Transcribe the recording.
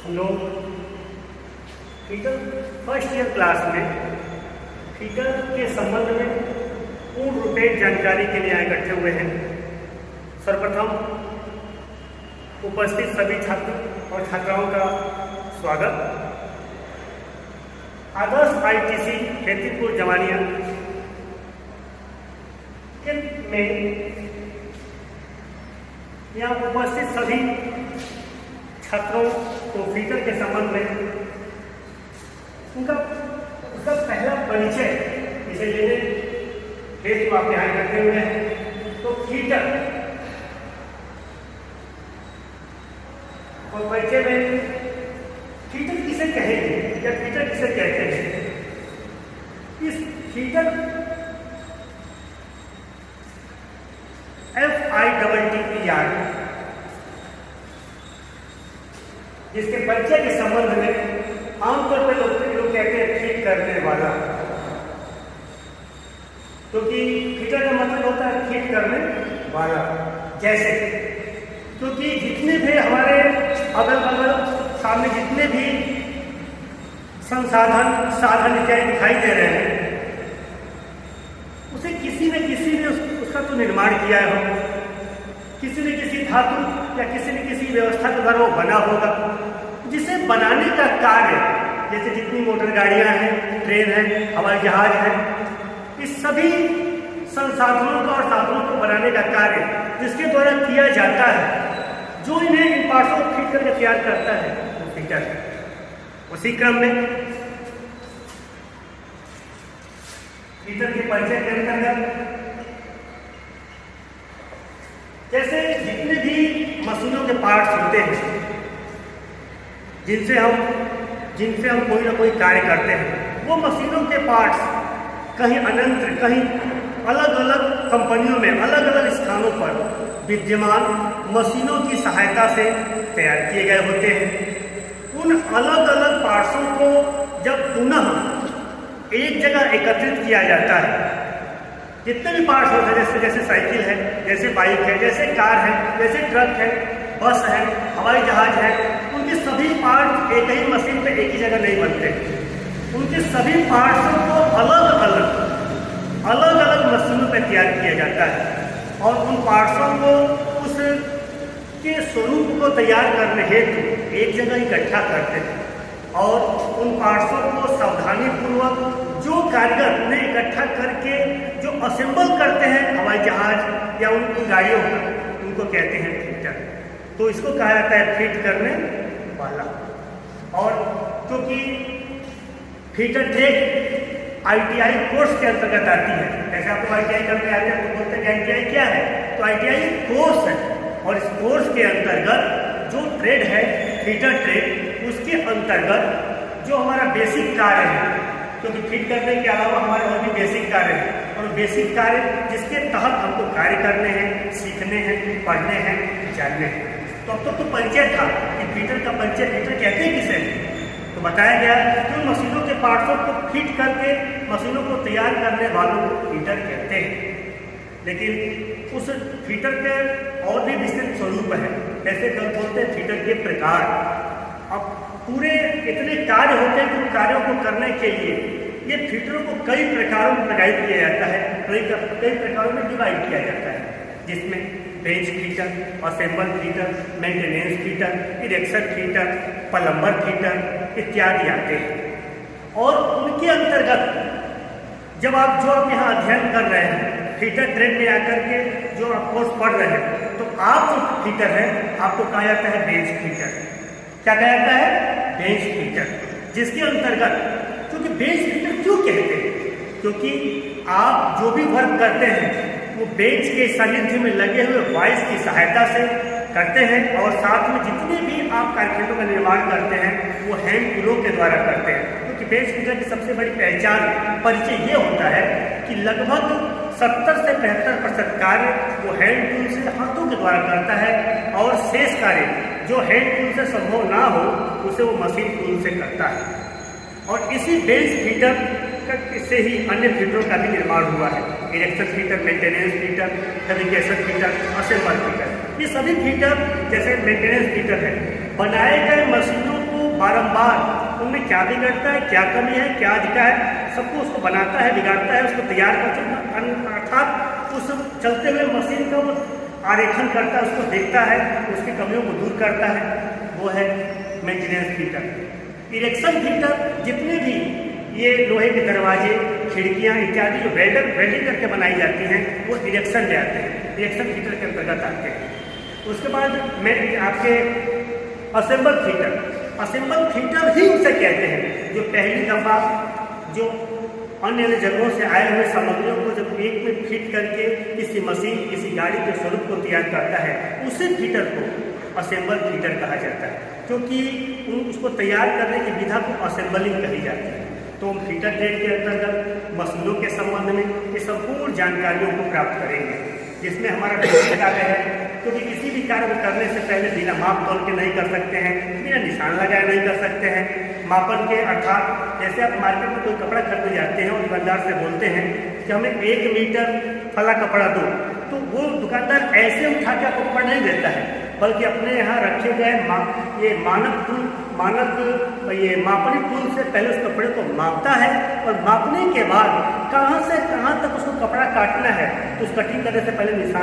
हम लोग fitter first year class में फीटर के संबंध में पूर्ण रूपेण जानकारी के लिए यहाँ इकट्ठे हुए हैं। सर्वप्रथम उपस्थित सभी छात्र और छात्राओं का स्वागत। आदर्श आईटीसी खेतीपुर जमानिया में यहाँ उपस्थित सभी छात्रों को फीटर के संबंध में उनका पहला परिचय इसे लेने हेतु आप यहाँ इकट्ठे हुए हैं। तो फीटर और परिचय में फीटर किसे कहेंगे या फीटर किसे कहते हैं। इस फीटर FITTER जिसके परिचय के संबंध में आमतौर पर लोग कहते हैं फीट करने वाला, क्योंकि फीटर का मतलब होता है फीट करने वाला। जैसे क्योंकि जितने भी हमारे अगल बगल सामने जितने भी साधन इत्यादि दिखाई दे रहे हैं, उसे किसी न किसी ने उसका तो निर्माण किया है, किसी न किसी धातु या किसी न किसी व्यवस्था के द्वारा वो बना होगा। जिसे बनाने का कार्य, जैसे जितनी मोटर गाड़ियां हैं, ट्रेन है, हवाई जहाज है, इस सभी संसाधनों का और साधनों को बनाने का कार्य जिसके द्वारा किया जाता है, जो इन्हें इन पार्ट्सों को फिट करके तैयार करता है, वो फीटर है। उसी क्रम में फीटर के परिचय के अंतर्गत जैसे जितने भी मशीनों के पार्ट्स होते हैं जिनसे हम कोई ना कोई कार्य करते हैं, वो मशीनों के पार्ट्स कहीं अनंत, कहीं अलग अलग कंपनियों में अलग अलग स्थानों पर विद्यमान मशीनों की सहायता से तैयार किए गए होते हैं। उन अलग अलग पार्ट्सों को जब पुनः एक जगह एकत्रित किया जाता है, जितने भी पार्ट्स होते हैं, जैसे साइकिल है, जैसे बाइक है, जैसे कार है, जैसे ट्रक है, बस है, हवाई जहाज है, उनके सभी पार्ट एक ही मशीन पे एक ही जगह नहीं बनते। उनके सभी पार्ट्सों को अलग अलग मशीनों पे तैयार किया जाता है और उन पार्ट्सों को उस के स्वरूप को तैयार करने हेतु एक जगह इकट्ठा करते हैं और उन पार्ट्सों को सावधानीपूर्वक जो कारीगर उन्हें इकट्ठा करके जो असेंबल करते हैं हवाई जहाज या उन गाड़ियों पर, उनको कहते हैं फीटर। तो इसको कहा जाता है फिट करने वाला। और क्योंकि फीटर ट्रेड ITI कोर्स के अंतर्गत आती है, जैसे आपको ITI करने आते हैं तो बोलते हैं ITI क्या है, तो ITI कोर्स है और इस कोर्स के अंतर्गत जो ट्रेड है फीटर ट्रेड, उसके अंतर्गत जो हमारा बेसिक कार्य है, क्योंकि फिट करने के अलावा हमारे और भी बेसिक कार्य हैं और बेसिक कार्य जिसके तहत हमको कार्य करने हैं, सीखने हैं, पढ़ने हैं, जानने हैं। तो अब तो परिचय था कि फीटर का परिचय फीटर कहते हैं किसे, तो बताया गया कि उन मशीनों के पार्ट्सों को फिट करके मशीनों को तैयार करने वालों को फीटर कहते हैं। लेकिन उस फीटर के और भी विस्तृत स्वरूप है, जैसे कल बोलते हैं फीटर के प्रकार। अब पूरे इतने कार्य होते हैं कि कार्यों को करने के लिए ये फीटरों को कई प्रकारों में डिवाइड किया जाता है, कई प्रकारों में डिवाइड किया जाता है, जिसमें bench fitter, assemble fitter, maintenance fitter, erection fitter, plumber fitter इत्यादि आते हैं। और उनके अंतर्गत जब आप यहाँ अध्ययन कर रहे हैं, फीटर ट्रेड में आकर के जो आप कोर्स पढ़ रहे हैं, तो आप जो फीटर है आपको कहा जाता है बेंच फीटर। क्या कहा जाता है? Bench fitter. जिसके अंतर्गत, क्योंकि बेंच फीटर क्यों कहते हैं, क्योंकि आप जो भी वर्क करते हैं वो बेंच के सानिध्य में लगे हुए वाइस की सहायता से करते हैं और साथ में जितने भी आप कारखेनों का निर्माण करते हैं वो हैंड टूलों के द्वारा करते हैं। क्योंकि बेंच फीटर की सबसे बड़ी पहचान, परिचय ये होता है कि लगभग 70 से 75% कार्य वो हैंड टूल से, हाथों के द्वारा करता है और शेष कार्य जो हैंड टूल से संभव ना हो उसे वो मशीन टूल से करता है। और इसी बेंच फीटर से ही अन्य फीटरों का भी निर्माण हुआ है। Erection fitter, maintenance fitter, fabrication fitter, assemble fitter, ये सभी फीटर जैसे मेंटेनेंस फीटर है, बनाए गए मशीनों को बारंबार उनमें क्या बिगड़ता है, क्या कमी है, क्या अधिका है, सबको उसको बनाता है, बिगाड़ता है, उसको तैयार करता है, अर्थात उस चलते हुए मशीन का वो आरेखन करता है, उसको देखता है, उसकी कमियों को दूर करता है। वो है मेंटेनेंस फीटर। इरेक्शन फीटर जितने भी ये लोहे के दरवाजे, खिड़कियाँ इत्यादि जो वेल्डिंग करके बनाई जाती हैं, वो इरेक्शन में आते हैं, इरेक्शन फीटर के अंतर्गत आते हैं। उसके बाद मैं आपके असेंबल फीटर ही उसे कहते हैं जो पहली दफ़ा जो अन्य जगहों से आए हुए सामग्रियों को जब एक में फिट करके किसी मशीन, किसी गाड़ी के स्वरूप को तैयार करता है, उसी फीटर को असेंबल फीटर कहा जाता है, क्योंकि उसको तैयार करने की विधा को असेंबलिंग कही जाती है। तो हम फीटर ट्रेड के अंतर्गत मशीनों के संबंध में ये संपूर्ण जानकारियों को प्राप्त करेंगे, जिसमें हमारा बेसिक कार्य है, क्योंकि किसी भी कार्य को करने से पहले बिना माप तोल के नहीं कर सकते हैं, बिना निशान लगाए नहीं कर सकते हैं। मापन के अर्थात जैसे आप मार्केट में कोई कपड़ा खरीदने जाते हैं और दुकानदार से बोलते हैं कि हमें 1 मीटर फला कपड़ा दो, तो वो दुकानदार ऐसे उठा के आपको कपड़ा नहीं देता है, बल्कि अपने यहाँ रखे गए मापनी टूल से पहले उस कपड़े को मापता है, और मापने के बाद कहाँ से कहाँ तक उसको कपड़ा काटना है, तो उस कटिंग करने से पहले निशान